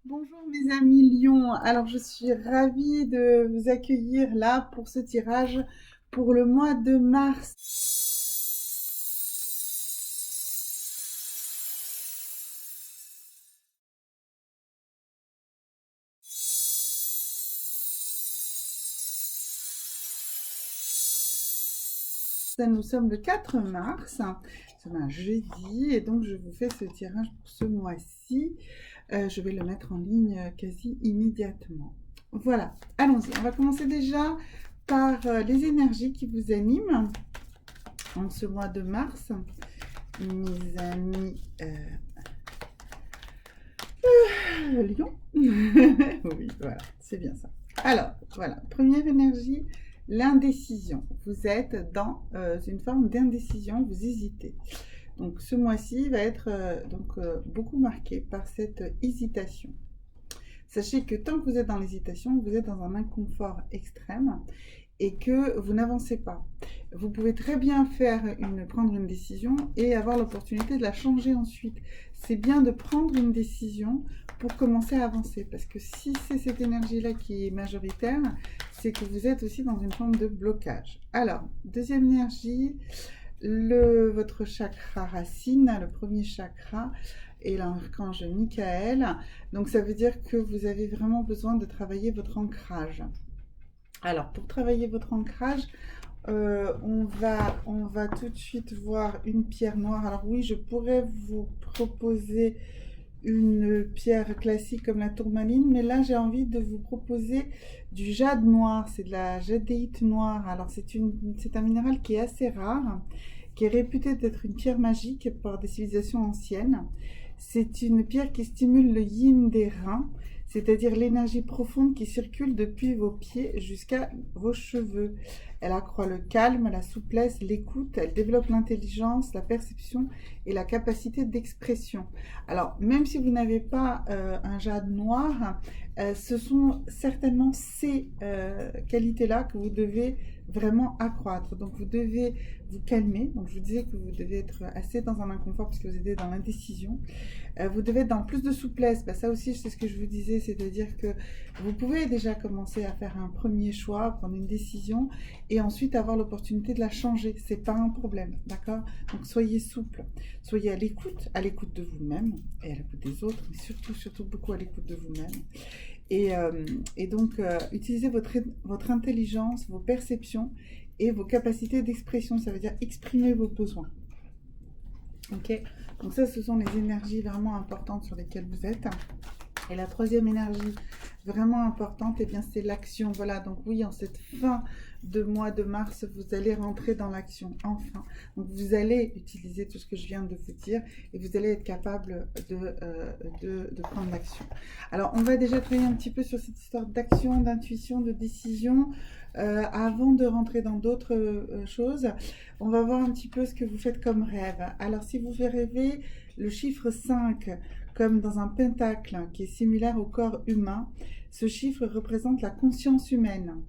Bonjour mes amis Lions, alors je suis ravie de vous accueillir là pour ce tirage pour le mois de mars. Nous sommes le 4 mars, nous sommes un jeudi et donc je vous fais ce tirage pour ce mois-ci. Je vais le mettre en ligne quasi immédiatement. Voilà, allons-y, on va commencer déjà par les énergies qui vous animent en ce mois de mars. Mes amis Lion. Oui, voilà, c'est bien ça. Alors, voilà, première énergie, l'indécision. Vous êtes dans une forme d'indécision, vous hésitez. Donc ce mois-ci va être beaucoup marqué par cette hésitation. Sachez que tant que vous êtes dans l'hésitation, vous êtes dans un inconfort extrême et que vous n'avancez pas. Vous pouvez très bien prendre une décision et avoir l'opportunité de la changer ensuite. C'est bien de prendre une décision pour commencer à avancer. Parce que si c'est cette énergie-là qui est majoritaire, c'est que vous êtes aussi dans une forme de blocage. Alors, deuxième énergie, votre chakra racine, le premier chakra, et l'archange Michael. Donc ça veut dire que vous avez vraiment besoin de travailler votre ancrage. Alors, pour travailler votre ancrage, on va tout de suite voir une pierre noire. Alors oui, je pourrais vous proposer une pierre classique comme la tourmaline, mais là j'ai envie de vous proposer du jade noir, c'est de la jadéite noire. Alors c'est un minéral qui est assez rare, qui est réputé d'être une pierre magique par des civilisations anciennes. C'est une pierre qui stimule le yin des reins, c'est-à-dire l'énergie profonde qui circule depuis vos pieds jusqu'à vos cheveux. Elle accroît le calme, la souplesse, l'écoute, elle développe l'intelligence, la perception et la capacité d'expression. Alors, même si vous n'avez pas un jade noir, ce sont certainement ces qualités-là que vous devez vraiment accroître. Donc, vous devez vous calmer. Donc, je vous disais que vous devez être assez dans un inconfort parce que vous êtes dans l'indécision. Vous devez être dans plus de souplesse. Ça aussi, c'est ce que je vous disais, c'est-à-dire que vous pouvez déjà commencer à faire un premier choix, prendre une décision et ensuite avoir l'opportunité de la changer. C'est pas un problème, d'accord? Donc, soyez souple. Soyez à l'écoute de vous-même et à l'écoute des autres, mais surtout, surtout beaucoup à l'écoute de vous-même. Et, utilisez votre intelligence, vos perceptions et vos capacités d'expression. Ça veut dire exprimer vos besoins. Ok? Donc ça, ce sont les énergies vraiment importantes sur lesquelles vous êtes. Et la troisième énergie vraiment importante, eh bien, c'est l'action. Voilà, donc oui, en cette fin de mois de mars, vous allez rentrer dans l'action, enfin. Donc vous allez utiliser tout ce que je viens de vous dire et vous allez être capable de prendre l'action. Alors, on va déjà travailler un petit peu sur cette histoire d'action, d'intuition, de décision. Avant de rentrer dans d'autres choses, on va voir un petit peu ce que vous faites comme rêve. Alors, si vous faites rêver le chiffre 5, comme dans un pentacle qui est similaire au corps humain, ce chiffre représente la conscience humaine.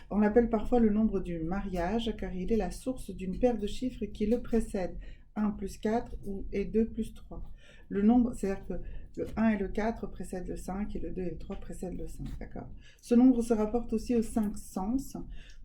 On l'appelle parfois le nombre du mariage car il est la source d'une paire de chiffres qui le précède, 1 plus 4 et 2 plus 3. Le nombre, c'est-à-dire que le 1 et le 4 précèdent le 5 et le 2 et le 3 précèdent le 5, d'accord? Ce nombre se rapporte aussi aux 5 sens.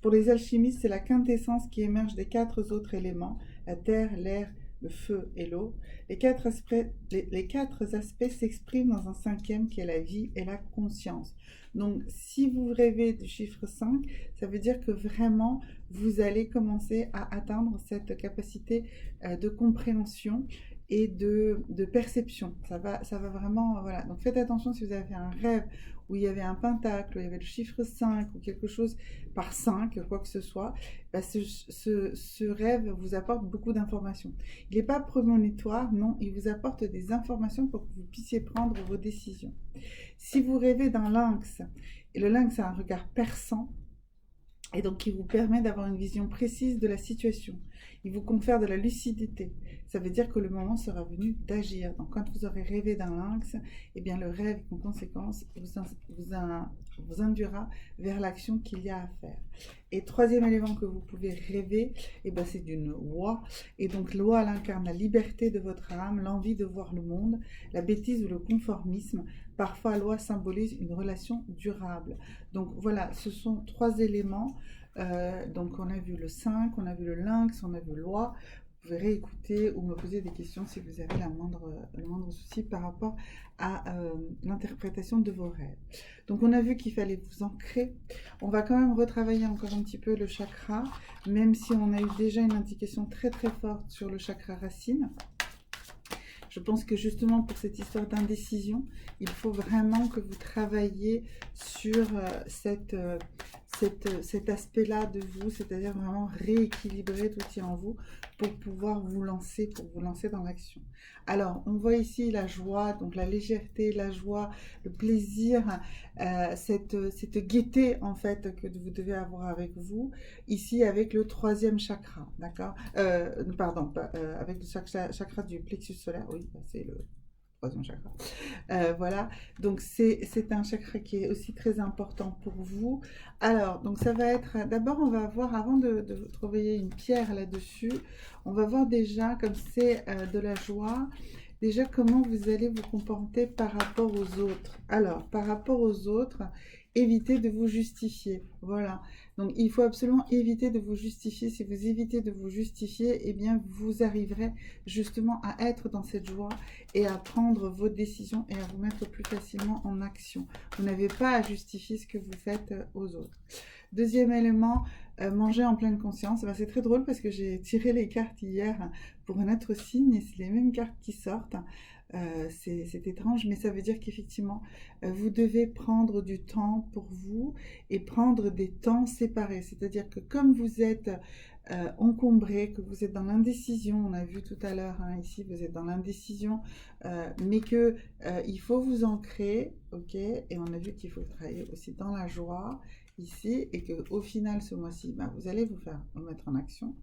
Pour les alchimistes, c'est la quintessence qui émerge des 4 autres éléments, la terre, l'air, le feu et l'eau. Les quatre aspects s'expriment dans un cinquième qui est la vie et la conscience. Donc, si vous rêvez du chiffre 5, ça veut dire que vraiment, vous allez commencer à atteindre cette capacité de compréhension et de perception. Ça va vraiment, voilà. Donc, faites attention si vous avez fait un rêve où il y avait un pentacle, où il y avait le chiffre 5 ou quelque chose par 5, quoi que ce soit, ce rêve vous apporte beaucoup d'informations. Il n'est pas prémonitoire, non, il vous apporte des informations pour que vous puissiez prendre vos décisions. Si vous rêvez d'un lynx, et le lynx a un regard perçant, et donc qui vous permet d'avoir une vision précise de la situation. Il vous confère de la lucidité. Ça veut dire que le moment sera venu d'agir. Donc quand vous aurez rêvé d'un lynx, eh bien le rêve en conséquence vous induira vers l'action qu'il y a à faire. Et troisième élément que vous pouvez rêver, eh ben, c'est d'une oie. Et donc l'oie elle incarne la liberté de votre âme, l'envie de voir le monde, la bêtise ou le conformisme. Parfois l'oie symbolise une relation durable. Donc voilà, ce sont trois éléments. Donc on a vu le 5, on a vu le lynx, on a vu l'oie. Vous pouvez réécouter ou me poser des questions si vous avez le moindre souci par rapport à l'interprétation de vos rêves. Donc on a vu qu'il fallait vous ancrer. On va quand même retravailler encore un petit peu le chakra, même si on a eu déjà une indication très très forte sur le chakra racine. Je pense que justement pour cette histoire d'indécision, il faut vraiment que vous travailliez sur cet aspect-là de vous, c'est-à-dire vraiment rééquilibrer tout y en vous pour pouvoir vous lancer dans l'action. Alors, on voit ici la joie, donc la légèreté, la joie, le plaisir, cette gaieté en fait que vous devez avoir avec vous, ici avec le troisième chakra, d'accord, pardon, avec le chakra du plexus solaire, oui, c'est le troisième chakra. Voilà, donc c'est un chakra qui est aussi très important pour vous. Alors, donc ça va être, d'abord on va voir, avant de travailler une pierre là-dessus, on va voir déjà, comme c'est de la joie, déjà comment vous allez vous comporter par rapport aux autres. Alors, par rapport aux autres, évitez de vous justifier, voilà. Donc il faut absolument éviter de vous justifier. Si vous évitez de vous justifier, eh bien vous arriverez justement à être dans cette joie et à prendre vos décisions et à vous mettre plus facilement en action. Vous n'avez pas à justifier ce que vous faites aux autres. Deuxième élément, manger en pleine conscience. Ben, c'est très drôle parce que j'ai tiré les cartes hier pour un autre signe et c'est les mêmes cartes qui sortent. C'est étrange, mais ça veut dire qu'effectivement, vous devez prendre du temps pour vous et prendre des temps séparés. C'est-à-dire que comme vous êtes encombré, que vous êtes dans l'indécision, on a vu tout à l'heure, hein, ici, vous êtes dans l'indécision, mais que il faut vous ancrer, ok, et on a vu qu'il faut travailler aussi dans la joie, ici, et qu'au final, ce mois-ci, ben, vous allez vous mettre en action.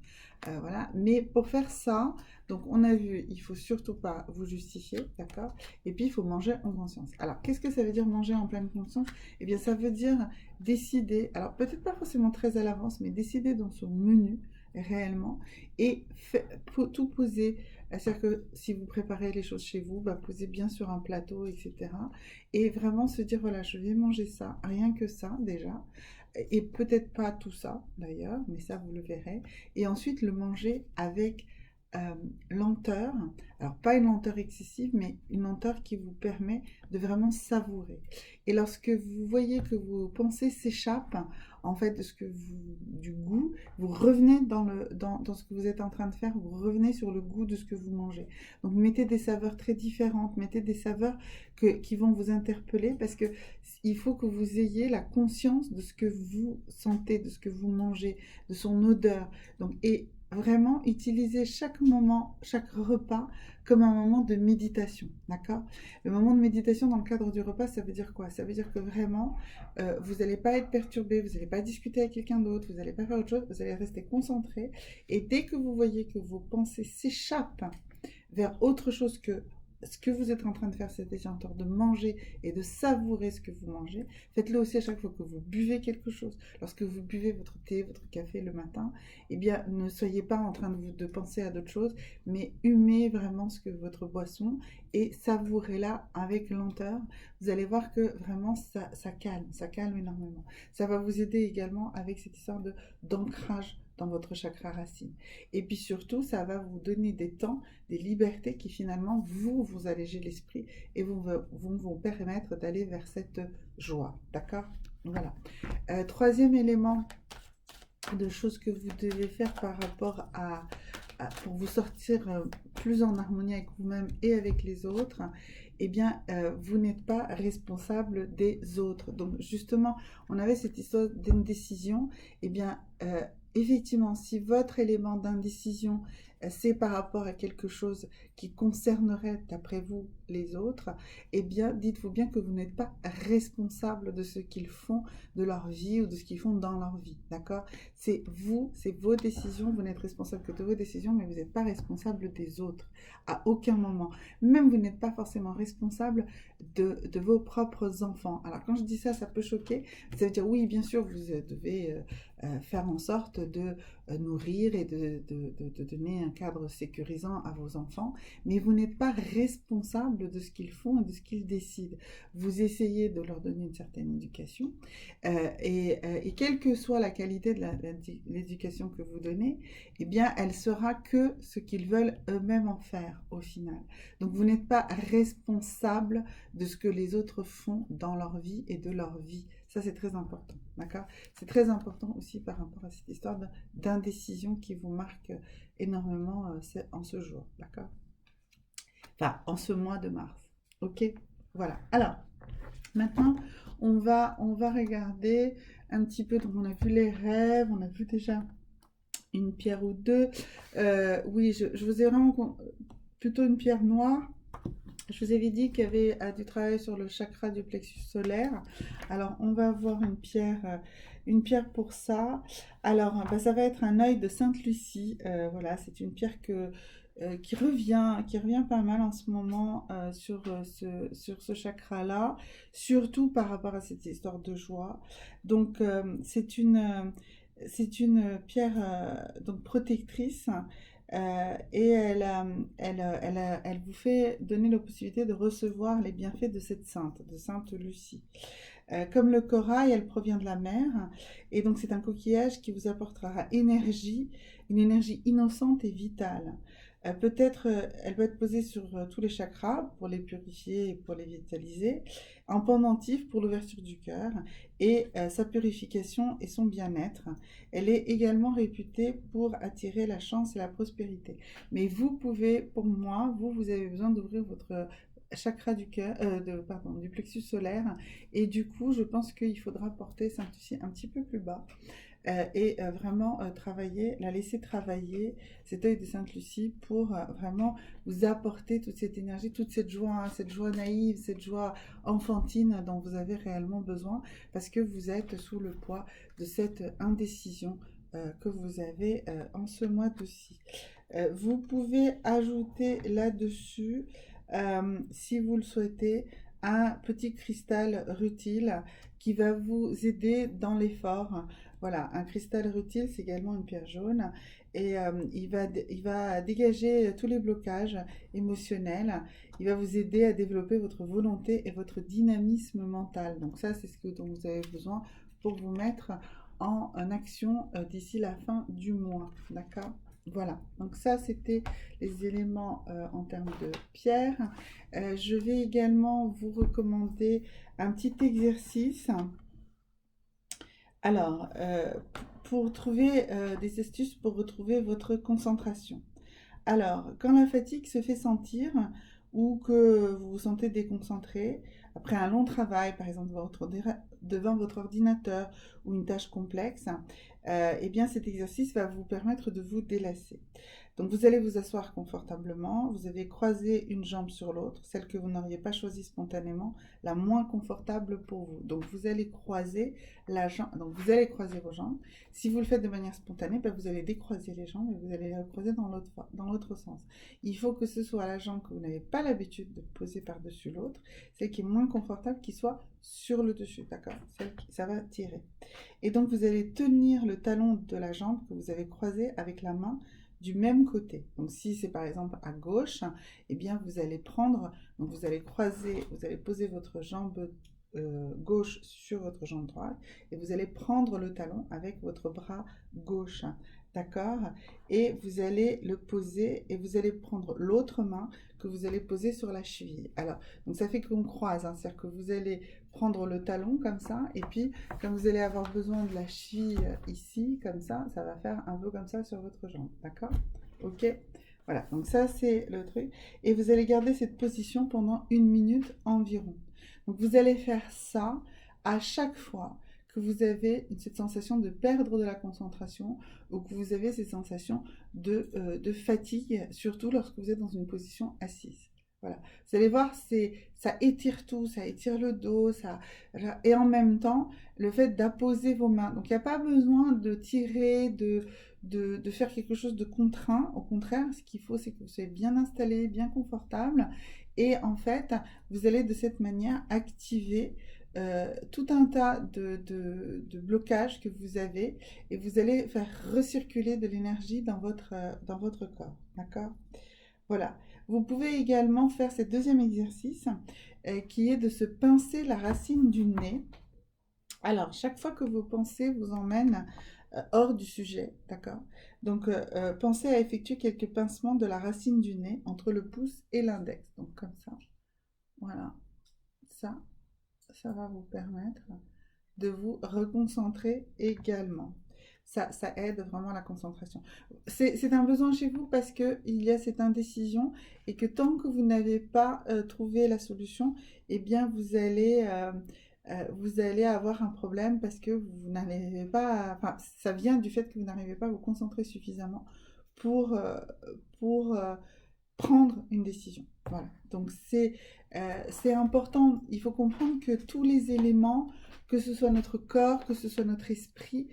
Voilà. Mais pour faire ça, donc on a vu, il faut surtout pas vous justifier, d'accord? Et puis il faut manger en conscience. Alors, qu'est-ce que ça veut dire manger en pleine conscience? Eh bien, ça veut dire décider, alors peut-être pas forcément très à l'avance, mais décider dans son menu réellement et tout poser. C'est-à-dire que si vous préparez les choses chez vous, bah, posez bien sur un plateau, etc. Et vraiment se dire, voilà, je vais manger ça, rien que ça déjà. Et peut-être pas tout ça d'ailleurs, mais ça vous le verrez. Et ensuite le manger avec lenteur, alors pas une lenteur excessive, mais une lenteur qui vous permet de vraiment savourer. Et lorsque vous voyez que vos pensées s'échappent, en fait, du goût, vous revenez dans ce que vous êtes en train de faire, vous revenez sur le goût de ce que vous mangez. Donc mettez des saveurs très différentes, mettez des saveurs qui vont vous interpeller, parce que il faut que vous ayez la conscience de ce que vous sentez, de ce que vous mangez, de son odeur. Donc, et vraiment utiliser chaque moment, chaque repas comme un moment de méditation, d'accord? Le moment de méditation dans le cadre du repas, ça veut dire quoi? Ça veut dire que vraiment, vous n'allez pas être perturbé, vous n'allez pas discuter avec quelqu'un d'autre, vous n'allez pas faire autre chose, vous allez rester concentré. Et dès que vous voyez que vos pensées s'échappent vers autre chose que ce que vous êtes en train de faire, c'est déjà en train de manger et de savourer ce que vous mangez. Faites-le aussi à chaque fois que vous buvez quelque chose. Lorsque vous buvez votre thé, votre café le matin, eh bien, ne soyez pas en train de penser à d'autres choses, mais humez vraiment votre boisson et savourez-la avec lenteur. Vous allez voir que vraiment, ça calme énormément. Ça va vous aider également avec cette histoire d'ancrage dans votre chakra racine. Et puis surtout, ça va vous donner des temps, des libertés qui finalement vous alléger l'esprit et vont vous permettre d'aller vers cette joie. D'accord? Voilà. Troisième élément de choses que vous devez faire par rapport pour vous sortir plus en harmonie avec vous-même et avec les autres, eh bien, vous n'êtes pas responsable des autres. Donc, justement, on avait cette histoire d'indécision. Eh bien, effectivement, si votre élément d'indécision c'est par rapport à quelque chose qui concernerait, d'après vous, les autres, eh bien, dites-vous bien que vous n'êtes pas responsable de ce qu'ils font de leur vie ou de ce qu'ils font dans leur vie, d'accord? C'est vous, c'est vos décisions, vous n'êtes responsable que de vos décisions, mais vous n'êtes pas responsable des autres, à aucun moment. Même vous n'êtes pas forcément responsable de vos propres enfants. Alors, quand je dis ça, ça peut choquer, ça veut dire, oui, bien sûr, vous devez faire en sorte de nourrir et de donner un cadre sécurisant à vos enfants, mais vous n'êtes pas responsable de ce qu'ils font et de ce qu'ils décident. Vous essayez de leur donner une certaine éducation, et quelle que soit la qualité de l'éducation que vous donnez, eh bien, elle sera que ce qu'ils veulent eux-mêmes en faire au final. Donc, vous n'êtes pas responsable de ce que les autres font dans leur vie et de leur vie. Ça, c'est très important, d'accord? C'est très important aussi par rapport à cette histoire d'indécision qui vous marque énormément en ce jour, d'accord? Enfin, en ce mois de mars, ok? Voilà. Alors, maintenant, on va regarder un petit peu, donc on a vu les rêves, on a vu déjà une pierre ou deux. Oui, je vous ai vraiment plutôt une pierre noire. Je vous avais dit qu'il y avait du travail sur le chakra du plexus solaire. Alors, on va voir une pierre pour ça. Alors, ça va être un œil de Sainte Lucie. Voilà, c'est une pierre qui revient pas mal en ce moment sur ce chakra-là, surtout par rapport à cette histoire de joie. Donc, c'est une pierre donc protectrice. Et elle vous fait donner la possibilité de recevoir les bienfaits de cette sainte, de Sainte Lucie. Comme le corail, elle provient de la mer, et donc c'est un coquillage qui vous apportera énergie, une énergie innocente et vitale. Peut-être, elle peut être posée sur tous les chakras pour les purifier et pour les vitaliser, en pendentif pour l'ouverture du cœur et sa purification et son bien-être. Elle est également réputée pour attirer la chance et la prospérité. Mais vous pouvez, pour moi, vous avez besoin d'ouvrir votre chakra du cœur, du plexus solaire, et du coup, je pense qu'il faudra porter Sainte Lucie un petit peu plus bas. Et vraiment la laisser travailler cet œil de Sainte Lucie pour vraiment vous apporter toute cette énergie, toute cette joie naïve, cette joie enfantine dont vous avez réellement besoin, parce que vous êtes sous le poids de cette indécision que vous avez en ce mois-ci. Vous pouvez ajouter là-dessus, si vous le souhaitez, un petit cristal rutile qui va vous aider dans l'effort. Voilà, un cristal rutile, c'est également une pierre jaune, et il va dégager tous les blocages émotionnels. Il va vous aider à développer votre volonté et votre dynamisme mental. Donc ça, c'est ce dont vous avez besoin pour vous mettre en action d'ici la fin du mois. D'accord? Voilà, donc ça c'était les éléments en termes de pierre. Je vais également vous recommander un petit exercice. Alors, pour trouver des astuces pour retrouver votre concentration. Alors, quand la fatigue se fait sentir ou que vous vous sentez déconcentré, après un long travail, par exemple devant votre ordinateur ou une tâche complexe, eh bien cet exercice va vous permettre de vous délasser. Donc vous allez vous asseoir confortablement, vous avez croisé une jambe sur l'autre, celle que vous n'auriez pas choisie spontanément, la moins confortable pour vous. Donc vous allez croiser vos jambes. Si vous le faites de manière spontanée, vous allez décroiser les jambes et vous allez les croiser dans l'autre sens. Il faut que ce soit la jambe que vous n'avez pas l'habitude de poser par-dessus l'autre, celle qui est moins confortable, qui soit sur le dessus, d'accord? Ça va tirer. Et donc vous allez tenir le talon de la jambe que vous avez croisée avec la main du même côté. Donc si c'est par exemple à gauche, eh bien vous allez poser votre jambe gauche sur votre jambe droite et vous allez prendre le talon avec votre bras gauche, d'accord? Et vous allez le poser et vous allez prendre l'autre main que vous allez poser sur la cheville. Alors, donc ça fait qu'on croise, hein, c'est-à-dire que vous allez prendre le talon comme ça et puis comme vous allez avoir besoin de la cheville ici, comme ça va faire un peu comme ça sur votre jambe, d'accord? Ok? Voilà, donc ça c'est le truc. Et vous allez garder cette position pendant 1 minute environ. Donc vous allez faire ça à chaque fois que vous avez cette sensation de perdre de la concentration ou que vous avez cette sensation de fatigue, surtout lorsque vous êtes dans une position assise. Voilà. Vous allez voir, ça étire tout, ça étire le dos, et en même temps, le fait d'apposer vos mains. Donc, il n'y a pas besoin de tirer, de faire quelque chose de contraint. Au contraire, ce qu'il faut, c'est que vous soyez bien installé, bien confortable. Et en fait, vous allez de cette manière activer tout un tas de blocages que vous avez et vous allez faire recirculer de l'énergie dans votre corps. D'accord? Voilà. Vous pouvez également faire ce deuxième exercice qui est de se pincer la racine du nez. Alors, chaque fois que vos pensées vous emmènent hors du sujet, d'accord? Donc, pensez à effectuer quelques pincements de la racine du nez entre le pouce et l'index. Donc, comme ça. Voilà. Ça va vous permettre de vous reconcentrer également. Ça aide vraiment la concentration. C'est un besoin chez vous parce qu'il y a cette indécision et que tant que vous n'avez pas trouvé la solution, eh bien vous allez avoir un problème parce que vous n'arrivez pas enfin, ça vient du fait que vous n'arrivez pas à vous concentrer suffisamment pour, pour prendre une décision. Voilà. Donc c'est important. Il faut comprendre que tous les éléments, que ce soit notre corps, que ce soit notre esprit,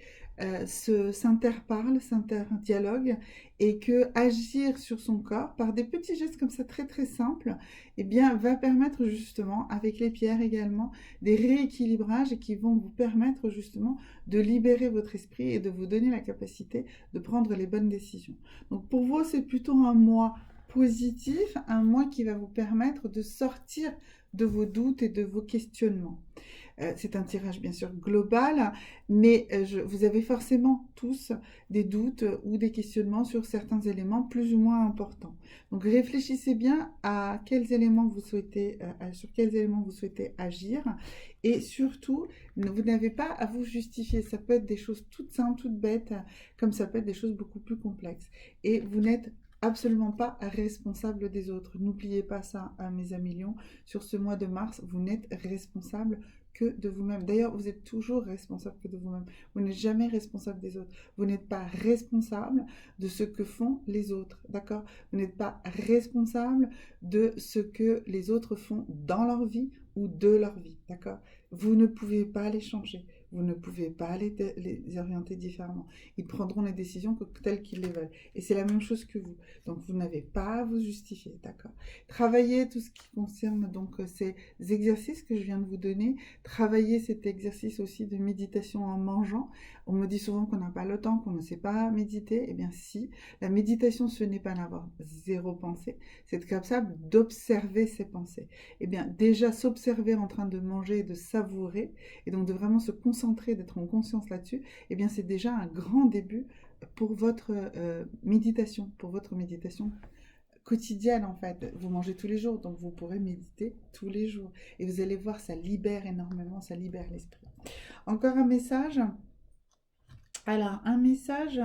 s'interparlent, s'interdialoguent, et que agir sur son corps par des petits gestes comme ça très très simples, eh bien va permettre justement, avec les pierres également, des rééquilibrages qui vont vous permettre justement de libérer votre esprit et de vous donner la capacité de prendre les bonnes décisions. Donc pour vous, c'est plutôt un mois positif, un mois qui va vous permettre de sortir de vos doutes et de vos questionnements. C'est un tirage bien sûr global, mais vous avez forcément tous des doutes ou des questionnements sur certains éléments plus ou moins importants. Donc réfléchissez bien à quels éléments vous souhaitez, sur quels éléments vous souhaitez agir, et surtout, vous n'avez pas à vous justifier. Ça peut être des choses toutes simples, toutes bêtes, comme ça peut être des choses beaucoup plus complexes. Et vous n'êtes absolument pas responsable des autres. N'oubliez pas ça, mes amis lions. Sur ce mois de mars, vous n'êtes responsable que de vous-même. D'ailleurs, vous êtes toujours responsable que de vous-même. Vous n'êtes jamais responsable des autres. Vous n'êtes pas responsable de ce que font les autres, d'accord? Vous n'êtes pas responsable de ce que les autres font dans leur vie ou de leur vie, d'accord? Vous ne pouvez pas les changer. Vous ne pouvez pas les orienter différemment. Ils prendront les décisions telles qu'ils les veulent. Et c'est la même chose que vous. Donc, vous n'avez pas à vous justifier, d'accord? Travaillez tout ce qui concerne donc ces exercices que je viens de vous donner. Travaillez cet exercice aussi de méditation en mangeant. On me dit souvent qu'on n'a pas le temps, qu'on ne sait pas méditer. Eh bien, si. La méditation, ce n'est pas n'avoir zéro pensée. C'est être capable d'observer ses pensées. Eh bien, déjà, s'observer en train de manger et de savourer, et donc de vraiment se concentrer, d'être en conscience là-dessus, eh bien, c'est déjà un grand début pour votre méditation, quotidienne en fait. Vous mangez tous les jours, donc vous pourrez méditer tous les jours. Et vous allez voir, ça libère énormément, ça libère l'esprit. Encore un message. Alors, un message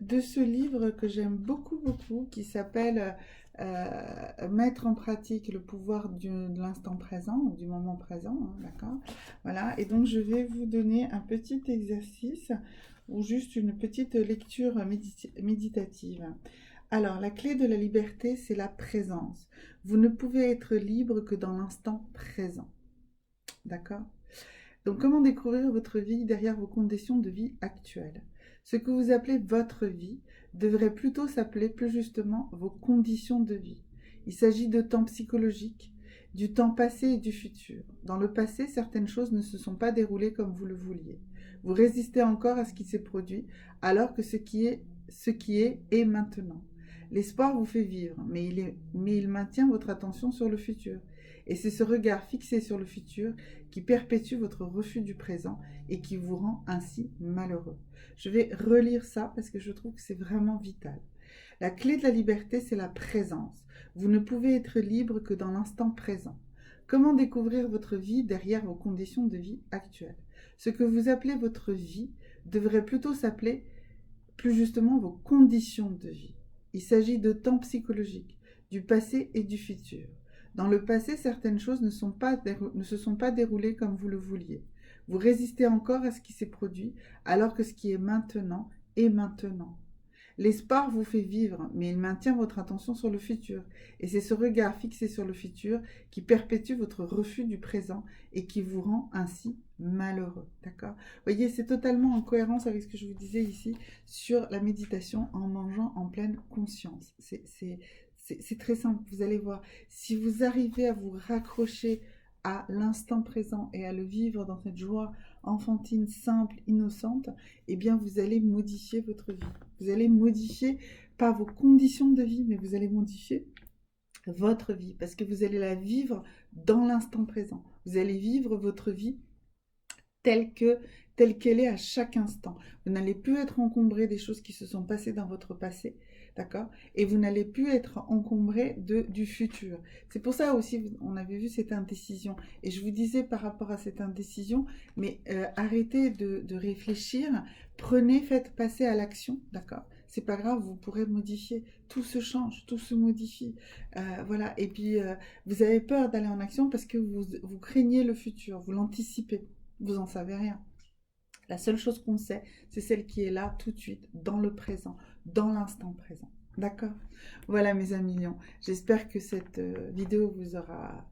de ce livre que j'aime beaucoup, beaucoup, qui s'appelle Mettre en pratique le pouvoir de l'instant présent, du moment présent, hein, d'accord? Voilà, et donc je vais vous donner un petit exercice ou juste une petite lecture méditative. Alors, la clé de la liberté, c'est la présence. Vous ne pouvez être libre que dans l'instant présent. D'accord? Donc, comment découvrir votre vie derrière vos conditions de vie actuelles? Ce que vous appelez votre vie devrait plutôt s'appeler plus justement vos conditions de vie. Il s'agit de temps psychologique, du temps passé et du futur. Dans le passé, certaines choses ne se sont pas déroulées comme vous le vouliez. Vous résistez encore à ce qui s'est produit, alors que ce qui est maintenant. L'espoir vous fait vivre, mais il maintient votre attention sur le futur. Et c'est ce regard fixé sur le futur qui perpétue votre refus du présent et qui vous rend ainsi malheureux. Je vais relire ça parce que je trouve que c'est vraiment vital. La clé de la liberté, c'est la présence. Vous ne pouvez être libre que dans l'instant présent. Comment découvrir votre vie derrière vos conditions de vie actuelles? Ce que vous appelez votre vie devrait plutôt s'appeler plus justement vos conditions de vie. Il s'agit de temps psychologique, du passé et du futur. Dans le passé, certaines choses ne se sont pas déroulées comme vous le vouliez. Vous résistez encore à ce qui s'est produit, alors que ce qui est maintenant est maintenant. L'espoir vous fait vivre, mais il maintient votre attention sur le futur. Et c'est ce regard fixé sur le futur qui perpétue votre refus du présent et qui vous rend ainsi malheureux. D'accord? Vous voyez, c'est totalement en cohérence avec ce que je vous disais ici sur la méditation en mangeant en pleine conscience. C'est très simple, vous allez voir. Si vous arrivez à vous raccrocher à l'instant présent et à le vivre dans cette joie enfantine, simple, innocente, eh bien vous allez modifier votre vie. Vous allez modifier pas vos conditions de vie, mais vous allez modifier votre vie parce que vous allez la vivre dans l'instant présent. Vous allez vivre votre vie telle qu'elle est à chaque instant. Vous n'allez plus être encombré des choses qui se sont passées dans votre passé, d'accord? Et vous n'allez plus être encombré du futur. C'est pour ça aussi, on avait vu cette indécision. Et je vous disais par rapport à cette indécision, mais arrêtez de réfléchir, faites passer à l'action, d'accord? C'est pas grave, vous pourrez modifier. Tout se change, tout se modifie. Voilà. Et puis, vous avez peur d'aller en action parce que vous craignez le futur, vous l'anticipez. Vous n'en savez rien. La seule chose qu'on sait, c'est celle qui est là tout de suite, dans le présent, dans l'instant présent. D'accord? Voilà mes amis lions. J'espère que cette vidéo vous aura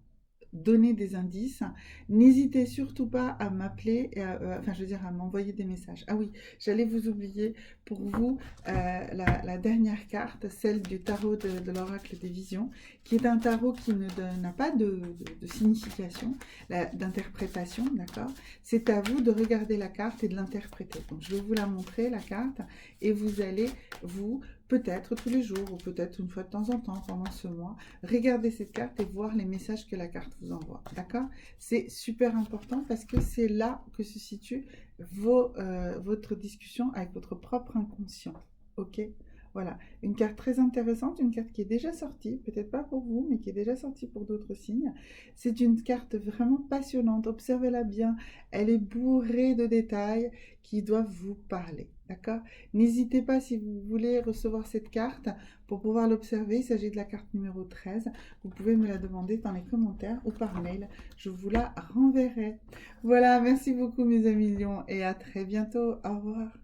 donné des indices. N'hésitez surtout pas à m'appeler, enfin je veux dire à m'envoyer des messages. Ah oui, j'allais vous oublier pour vous la dernière carte, celle du tarot de l'oracle des visions, qui est un tarot qui n'a pas de signification, d'interprétation, d'accord? C'est à vous de regarder la carte et de l'interpréter. Donc je vais vous la montrer, la carte, et vous allez peut-être tous les jours ou peut-être une fois de temps en temps pendant ce mois, regardez cette carte et voir les messages que la carte vous envoie. D'accord? C'est super important parce que c'est là que se situe votre discussion avec votre propre inconscient. Ok? Voilà, une carte très intéressante, une carte qui est déjà sortie, peut-être pas pour vous, mais qui est déjà sortie pour d'autres signes. C'est une carte vraiment passionnante, observez-la bien, elle est bourrée de détails qui doivent vous parler, d'accord? N'hésitez pas si vous voulez recevoir cette carte pour pouvoir l'observer, il s'agit de la carte numéro 13, vous pouvez me la demander dans les commentaires ou par mail, je vous la renverrai. Voilà, merci beaucoup mes amis lions et à très bientôt, au revoir.